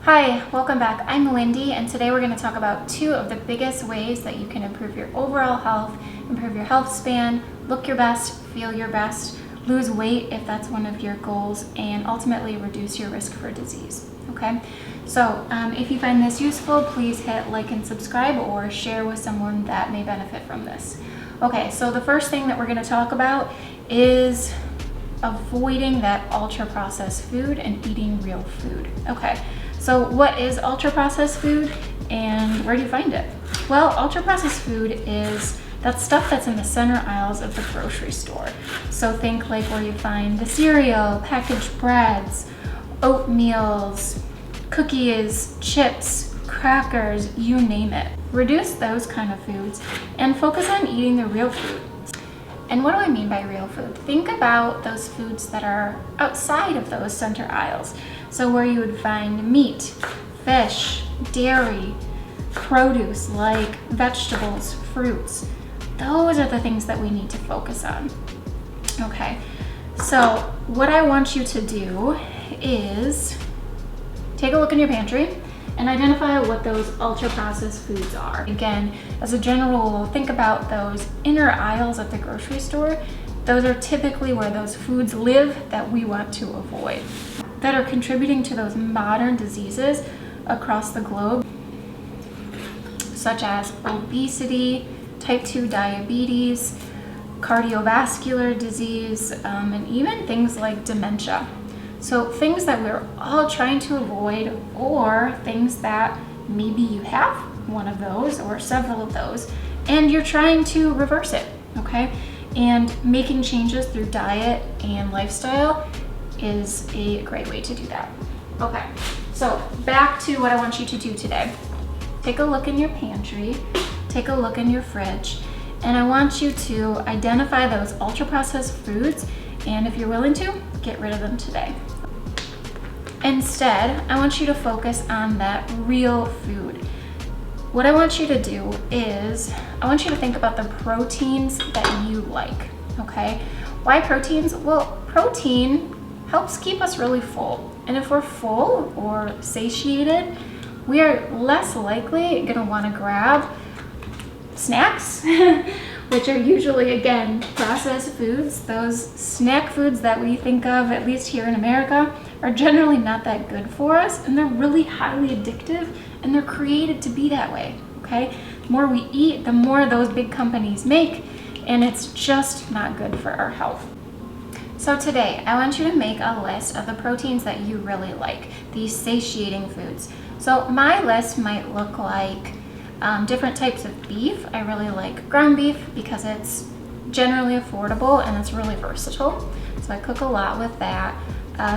Hi, welcome back. I'm Lindy, and today we're going to talk about two of the biggest ways that you can improve your overall health, improve your health span, look your best, feel your best, lose weight if that's one of your goals, and ultimately reduce your risk for disease. Okay, so if you find this useful, please hit like and subscribe or share with someone that may benefit from this. Okay, so the first thing that we're going to talk about is avoiding that ultra-processed food and eating real food. Okay, so what is ultra-processed food and where do you find it? Well, ultra-processed food is that stuff that's in the center aisles of the grocery store. So think like where you find the cereal, packaged breads, oatmeals, cookies, chips, crackers, you name it. Reduce those kind of foods and focus on eating the real food. And what do I mean by real food? Think about those foods that are outside of those center aisles. So where you would find meat, fish, dairy, produce like vegetables, fruits. Those are the things that we need to focus on. Okay, so what I want you to do is take a look in your pantry and identify what those ultra-processed foods are. Again, as a general rule, think about those inner aisles at the grocery store. Those are typically where those foods live that we want to avoid, that are contributing to those modern diseases across the globe, such as obesity, type 2 diabetes, cardiovascular disease, and even things like dementia. So things that we're all trying to avoid, or things that maybe you have one of those or several of those and you're trying to reverse it, okay? And making changes through diet and lifestyle is a great way to do that. Okay, so back to what I want you to do today. Take a look in your pantry, take a look in your fridge, and I want you to identify those ultra-processed foods, and if you're willing to, get rid of them today. Instead, I want you to focus on that real food. What I want you to do is, I want you to think about the proteins that you like, okay? Why proteins? Well, protein helps keep us really full. And if we're full or satiated, we are less likely gonna wanna grab snacks, which are usually, again, processed foods. Those snack foods that we think of, at least here in America, are generally not that good for us, and they're really highly addictive, and they're created to be that way, okay? The more we eat, the more those big companies make, and it's just not good for our health. So today, I want you to make a list of the proteins that you really like, these satiating foods. So my list might look like different types of beef. I really like ground beef because it's generally affordable and it's really versatile. So I cook a lot with that.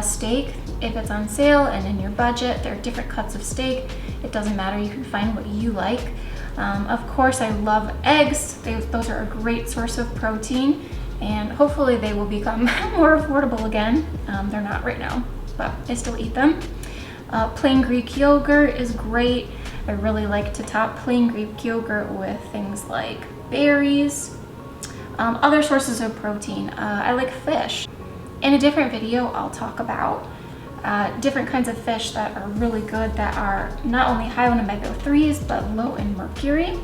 Steak, if it's on sale and in your budget, there are different cuts of steak. It doesn't matter, you can find what you like. Of course, I love eggs. Those are a great source of protein, and hopefully they will become more affordable again. They're not right now, but I still eat them. Plain Greek yogurt is great. I really like to top plain Greek yogurt with things like berries. Other sources of protein, I like fish. In a different video, I'll talk about different kinds of fish that are really good, that are not only high in omega-3s, but low in mercury.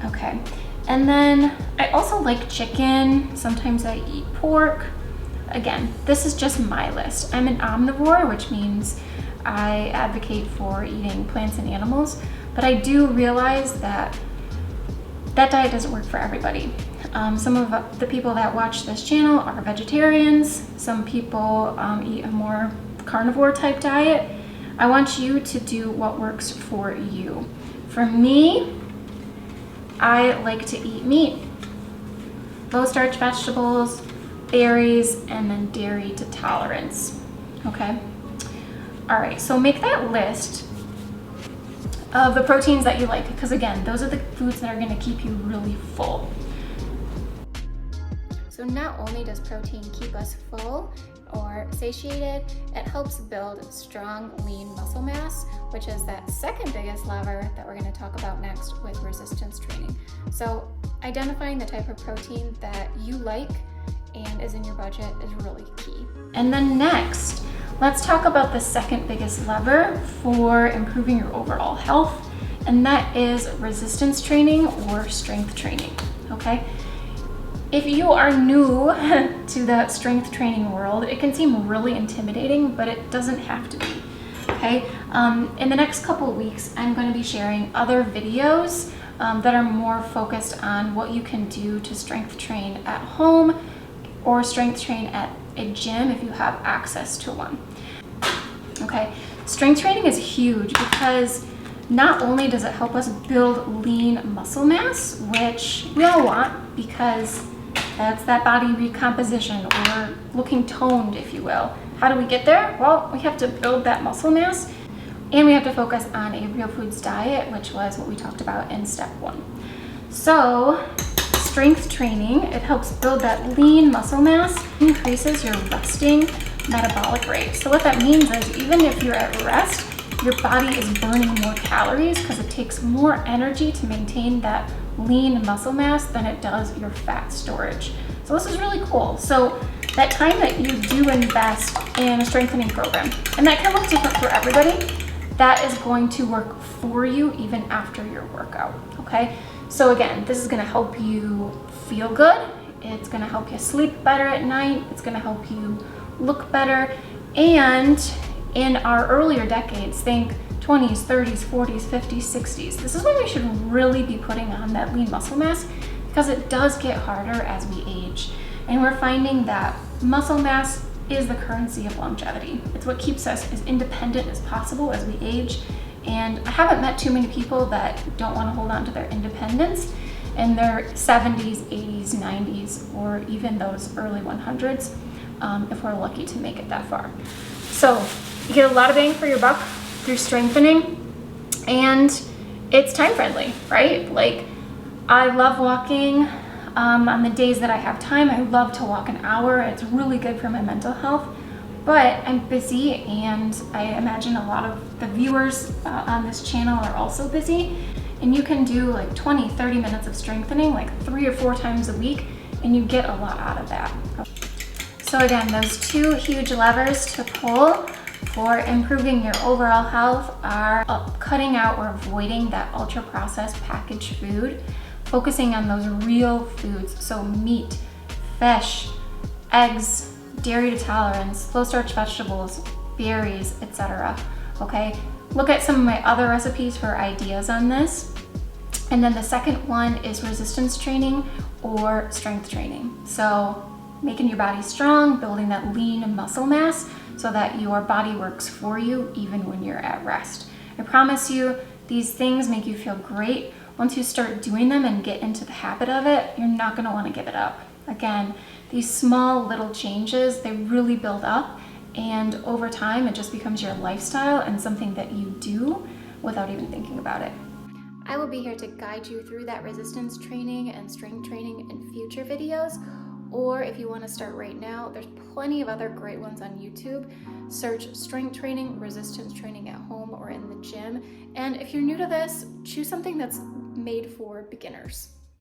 Okay, and then I also like chicken. Sometimes I eat pork. Again, this is just my list. I'm an omnivore, which means I advocate for eating plants and animals, but I do realize that that diet doesn't work for everybody. Some of the people that watch this channel are vegetarians. Some people eat a more carnivore type diet. I want you to do what works for you. For me, I like to eat meat, low starch vegetables, berries, and then dairy to tolerance, okay? All right, so make that list of the proteins that you like, because again, those are the foods that are gonna keep you really full. So not only does protein keep us full or satiated, it helps build strong, lean muscle mass, which is that second biggest lever that we're gonna talk about next with resistance training. So identifying the type of protein that you like and is in your budget is really key. And then next, let's talk about the second biggest lever for improving your overall health, and that is resistance training or strength training, okay? If you are new to the strength training world, it can seem really intimidating, but it doesn't have to be, okay? In the next couple of weeks, I'm going to be sharing other videos that are more focused on what you can do to strength train at home or strength train at a gym if you have access to one. Okay, strength training is huge because not only does it help us build lean muscle mass, which we all want because that's that body recomposition or looking toned, if you will. How do we get there? Well, we have to build that muscle mass and we have to focus on a real foods diet, which was what we talked about in step 1. So strength training, it helps build that lean muscle mass, increases your resting metabolic rate. So what that means is even if you're at rest, your body is burning more calories because it takes more energy to maintain that lean muscle mass than it does your fat storage. So this is really cool. So that time that you do invest in a strengthening program, and that can look different for everybody, that is going to work for you even after your workout, okay? So again, this is gonna help you feel good. It's gonna help you sleep better at night. It's gonna help you look better. And in our earlier decades, think 20s, 30s, 40s, 50s, 60s, this is when we should really be putting on that lean muscle mass because it does get harder as we age. And we're finding that muscle mass is the currency of longevity. It's what keeps us as independent as possible as we age. And I haven't met too many people that don't want to hold on to their independence in their 70s, 80s, 90s, or even those early 100s, if we're lucky to make it that far. So you get a lot of bang for your buck through strengthening, and it's time friendly, right? Like, I love walking. On the days that I have time, I love to walk an hour. It's really good for my mental health, but I'm busy, and I imagine a lot of the viewers on this channel are also busy, and you can do like 20, 30 minutes of strengthening like 3 or 4 times a week, and you get a lot out of that. So again, those 2 huge levers to pull for improving your overall health are cutting out or avoiding that ultra-processed packaged food, focusing on those real foods, so meat, fish, eggs, dairy to tolerance, low-starch vegetables, berries, etc. Okay, look at some of my other recipes for ideas on this. And then the second one is resistance training or strength training. So making your body strong, building that lean muscle mass so that your body works for you even when you're at rest. I promise you, these things make you feel great. Once you start doing them and get into the habit of it, you're not gonna wanna give it up. Again, these small little changes, they really build up, and over time, it just becomes your lifestyle and something that you do without even thinking about it. I will be here to guide you through that resistance training and strength training in future videos. Or if you want to start right now, there's plenty of other great ones on YouTube. Search strength training, resistance training at home or in the gym. And if you're new to this, choose something that's made for beginners.